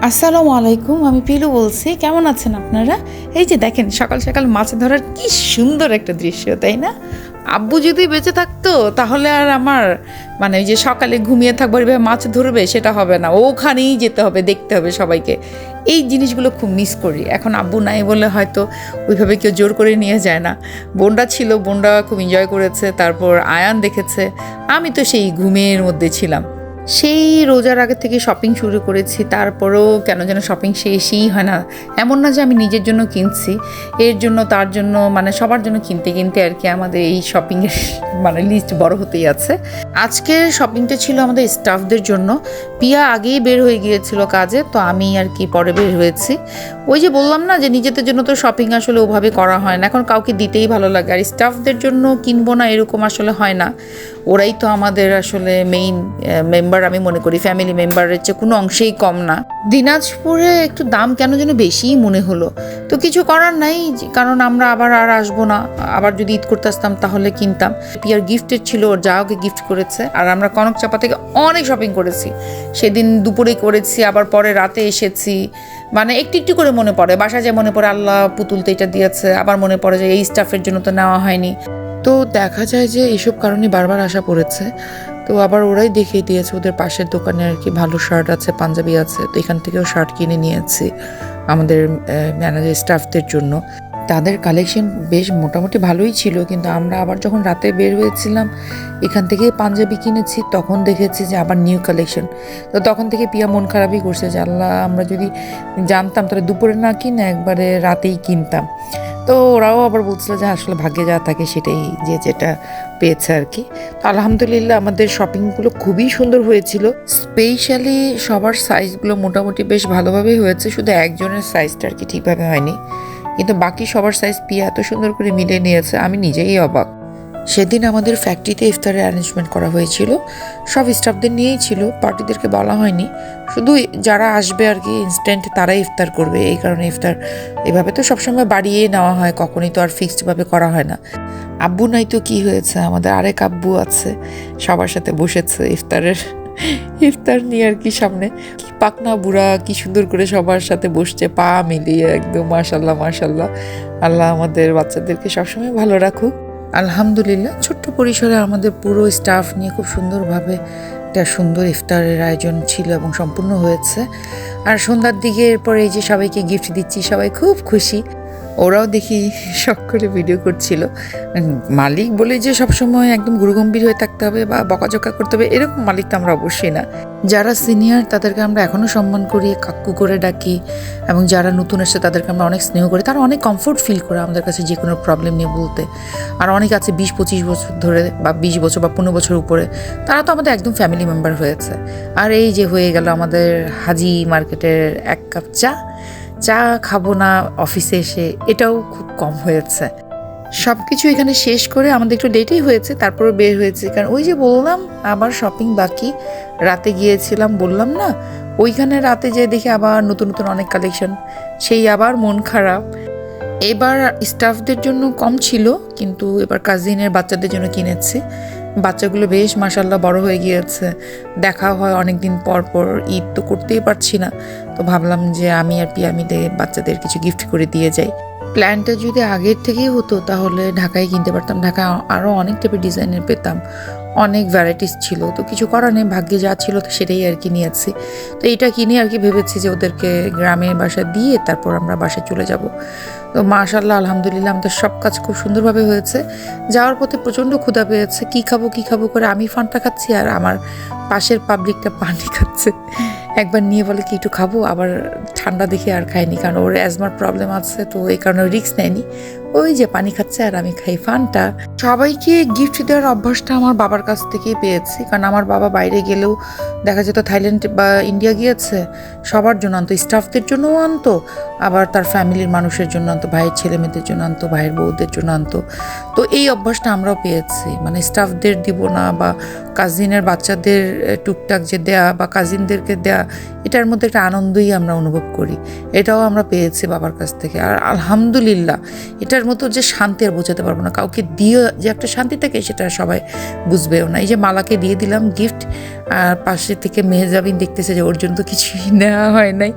আসসালামু আলাইকুম, আমি পিলু বলছি। কেমন আছেন আপনারা? এই যে দেখেন, সকাল সকাল মাছ ধরার কি সুন্দর একটা দৃশ্য, তাই না? আব্বু যদি বেঁচে থাকতো তাহলে আর আমার মানে ওই যে সকালে ঘুমিয়ে থাকবো এভাবে মাছ ধরবে সেটা হবে না, ওখানেই যেতে হবে, দেখতে হবে সবাইকে। এই জিনিসগুলো খুব মিস করি। এখন আব্বু নাই বলে হয়তো ওইভাবে কেউ জোর করে নিয়ে যায় না। বোনরা ছিল, বোনরা খুব এনজয় করেছে, তারপর আয়ান দেখেছে। আমি তো সেই ঘুমের মধ্যে ছিলাম। সেই রোজার আগে থেকে শপিং শুরু করেছি, তারপরেও কেন যেন শপিং শেষই হয় না। এমন না যে আমি নিজের জন্য কিনছি, এর জন্য তার জন্য, মানে সবার জন্য কিনতে কিনতে আর কি আমাদের এই শপিংয়ের মানে লিস্ট বড় হতেই আছে। আজকের শপিংটা ছিল আমাদের স্টাফদের জন্য। পিয়া আগেই বের হয়ে গিয়েছিল কাজে, তো আমি আর কি পরে বের হয়েছি। ওই যে বললাম না যে নিজেদের জন্য তো শপিং আসলে ওভাবে করা হয় না, এখন কাউকে দিতেই ভালো লাগে। আর স্টাফদের জন্য কিনবো না এরকম আসলে হয় না, ওরাই তো আমাদের আসলে মেইন মেম্বার। আমি মনে করি ফ্যামিলি মেম্বারের চেয়ে কোনো অংশেই কম না। দিনাজপুরে একটু দাম কেন যেন বেশিই মনে হলো, তো কিছু করার নাই, কারণ আমরা আবার আর আসবো না। আবার যদি ঈদ করতে আসতাম তাহলে কিনতাম। পিয়ার গিফটের ছিল, ওর যা ওকে গিফট করেছে। আর আমরা কনক চাপা থেকে অনেক শপিং করেছি, সেদিন দুপুরে করেছি, আবার পরে রাতে এসেছি। মানে একটু একটু করে মনে পড়ে, বাসায় যে মনে পড়ে আল্লাহ পুতুল তো এটা দিয়েছে, আবার মনে পড়ে যে এই স্টাফের জন্য তো নেওয়া হয়নি। তো দেখা যায় যে এইসব কারণে বারবার আসা পড়েছে। তো আবার ওরাই দেখিয়ে দিয়েছে, ওদের পাশের দোকানে আর কি ভালো শার্ট আছে, পাঞ্জাবি আছে, তো এখান থেকেও শার্ট কিনে নিয়েছি আমাদের ম্যানেজার স্টাফদের জন্য। তাদের কালেকশন বেশ মোটামুটি ভালোই ছিল, কিন্তু আমরা আবার যখন রাতে বের হয়েছিলাম এখান থেকে পাঞ্জাবি কিনেছি, তখন দেখেছি যে আবার নিউ কালেকশন। তো তখন থেকে পিয়া মন খারাপই করছে যে আল্লাহ, আমরা যদি জানতাম তাহলে দুপুরে না কিনে একবারে রাতেই কিনতাম। তো ওরাও আবার বলছিল যে আসলে ভাগ্যে যা থাকে সেটাই, যে যেটা পেয়েছে আর কি। তো আলহামদুলিল্লাহ আমাদের শপিংগুলো খুবই সুন্দর হয়েছিল। স্পেশালি সবার সাইজগুলো মোটামুটি বেশ ভালোভাবেই হয়েছে, শুধু একজনের সাইজটা আর কি ঠিকভাবে হয়নি, কিন্তু বাকি সবার সাইজ পিয়া এত সুন্দর করে মিলিয়ে নিয়েছে, আমি নিজেই অবাক। সেদিন আমাদের ফ্যাক্টরিতে ইফতারের অ্যারেঞ্জমেন্ট করা হয়েছিল, সব স্টাফদের নিয়েই ছিল, পার্টিদেরকে বলা হয়নি। শুধু যারা আসবে আর কি ইনস্ট্যান্ট তারাই ইফতার করবে, এই কারণে ইফতার এভাবে তো সবসময় বাড়িয়ে নেওয়া হয়, কখনই তো আর ফিক্সডভাবে করা হয় না। আব্বু নাই তো কি হয়েছে, আমাদের আরেক আব্বু আছে, সবার সাথে বসেছে ইফতার নিয়ে আর কি। সামনে কি পাকনা বুড়া, কি সুন্দর করে সবার সাথে বসছে, পা মিলিয়ে একদম মাশাল্লাহ মাশাল্লাহ। আল্লাহ আমাদের বাচ্চাদেরকে সবসময় ভালো রাখুক। আলহামদুলিল্লাহ ছোট্ট পরিসরে আমাদের পুরো স্টাফ নিয়ে খুব সুন্দরভাবে একটা সুন্দর ইফতারের আয়োজন ছিল এবং সম্পূর্ণ হয়েছে। আর সন্ধ্যার দিকে এরপরে এই যে সবাইকে গিফট দিচ্ছি, সবাই খুব খুশি। ওরাও দেখি শখ করে ভিডিও করছিল। মালিক বলে যে সবসময় একদম গুরুগম্ভীর হয়ে থাকতে হবে বা বকাঝকা করতে হবে এরকম মালিক তো আমরা অবশ্যই না। যারা সিনিয়র তাদেরকে আমরা এখনও সম্মান করি, কাকু করে ডাকি, এবং যারা নতুন আসছে তাদেরকে আমরা অনেক স্নেহ করি। তারা অনেক কমফোর্ট ফিল করে আমাদের কাছে যে কোনো প্রবলেম নিয়ে বলতে। আর অনেক আছে 20-25 বছর ধরে, বা 20 বছর বা 15 বছর উপরে, তারা তো আমাদের একদম ফ্যামিলি মেম্বার হয়েছে। আর এই যে হয়ে গেল আমাদের হাজি মার্কেটের 1 কাপ চা খাবো না অফিসে এসে, এটাও খুব কম হয়েছে। সব কিছু এখানে শেষ করে আমাদের একটু লেটেই হয়েছে, তারপরে বের হয়েছে, কারণ ওই যে বললাম আবার শপিং বাকি। রাতে গিয়েছিলাম বললাম না, ওইখানে রাতে যেয়ে দেখি আবার নতুন নতুন অনেক কালেকশন, সেই আবার মন খারাপ। এবার স্টাফদের জন্য কম ছিল, কিন্তু এবার কাজিনের বাচ্চাদের জন্য কিনেছি। বাচ্চাগুলো বেশ মাশাল্লাহ বড় হয়ে গিয়েছে, দেখা হয় অনেক দিন পর পর, ঈদ তো করতেই পারছি না, তো ভাবলাম যে আমি আর পিয়া মিলে বাচ্চাদের কিছু গিফট করে দিয়ে যাই। প্ল্যানটা যদি আগের থেকেই হতো তাহলে ঢাকায় কিনতে পারতাম, ঢাকায় আরও অনেক টাইপের ডিজাইনের পেতাম, অনেক ভ্যারাইটিস ছিল। তো কিছু করার নেই, ভাগ্যে যা ছিল তো সেটাই আর কি নিয়েছি। তো এইটা কিনে আর কি ভেবেছি যে ওদেরকে গ্রামের বাসা দিয়ে তারপর আমরা বাসায় চলে যাব। তো মাশাল্লাহ আলহামদুলিল্লাহ আমাদের সব কাজ খুব সুন্দরভাবে হয়েছে। যাওয়ার পথে প্রচণ্ড ক্ষুধা পেয়েছে, কী খাবো করে আমি ফান্টা খাচ্ছি আর আমার পাশের পাবলিকটা পানি খাচ্ছে। একবার নিয়ে বলে কি একটু খাবো, আবার ঠান্ডা দেখে আর খাইনি, কারণ ওর অ্যাজমার প্রবলেম আছে, তো এই কারণে রিস্ক নেয়নি। ওই যে পানি খাচ্ছে আর আমি খাই ফান্টা। সবাইকে গিফট দেওয়ার অভ্যাসটা আমার বাবার কাছ থেকেই পেয়েছি, কারণ আমার বাবা বাইরে গেলেও দেখা যেত থাইল্যান্ড বা ইন্ডিয়া গিয়েছে, সবার জন্য আনতো, স্টাফদের জন্যও আনতো, আবার তার ফ্যামিলির মানুষের জন্য আনতো, ভাইয়ের ছেলে মেয়েদের জন্য আনতো, ভাইয়ের বউদের জন্য আনতো। তো এই অভ্যাসটা আমরাও পেয়েছি, মানে স্টাফদের দিব না বা কাজিনের বাচ্চাদের টুকটাক যে দেয়া বা কাজিনদেরকে দেয়া, এটার মধ্যে একটা আনন্দই আমরা অনুভব করি, এটাও আমরা পেয়েছি বাবার কাছ থেকে। আর আলহামদুলিল্লাহ এটার মতো যে শান্তি আর বোঝাতে পারবো না, কাউকে দিয়ে যে একটা শান্তি থাকে সেটা সবাই বুঝবেও না। এই যে মালাকে দিয়ে দিলাম গিফট, আর পাশে থেকে মেহজাবিন দেখতেছে যে ওর জন্য তো কিছুই নেওয়া হয় নাই।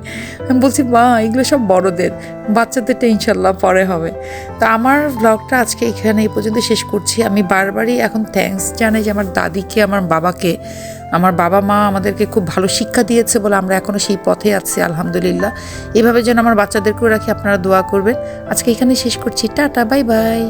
আমি বলছি মা এগুলো সব বড়দের, বাচ্চাদেরটা ইনশাল্লাহ পরে হবে। তো আমার ব্লগটা আজকে এখানে এই পর্যন্ত শেষ করছি। আমি বারবারই এখন থ্যাঙ্কস জানাই যে আমার দাদিকে, আমার বাবাকে, আমার বাবা মা আমাদেরকে খুব ভালো শিক্ষা দিয়েছে বলে আমরা এখনও সেই পথে আছি আলহামদুলিল্লাহ। এভাবে যেন আমার বাচ্চাদেরকেও রাখি, আপনারা দোয়া করবেন। আজকে এখানে শেষ করছি, টাটা, বাই বাই।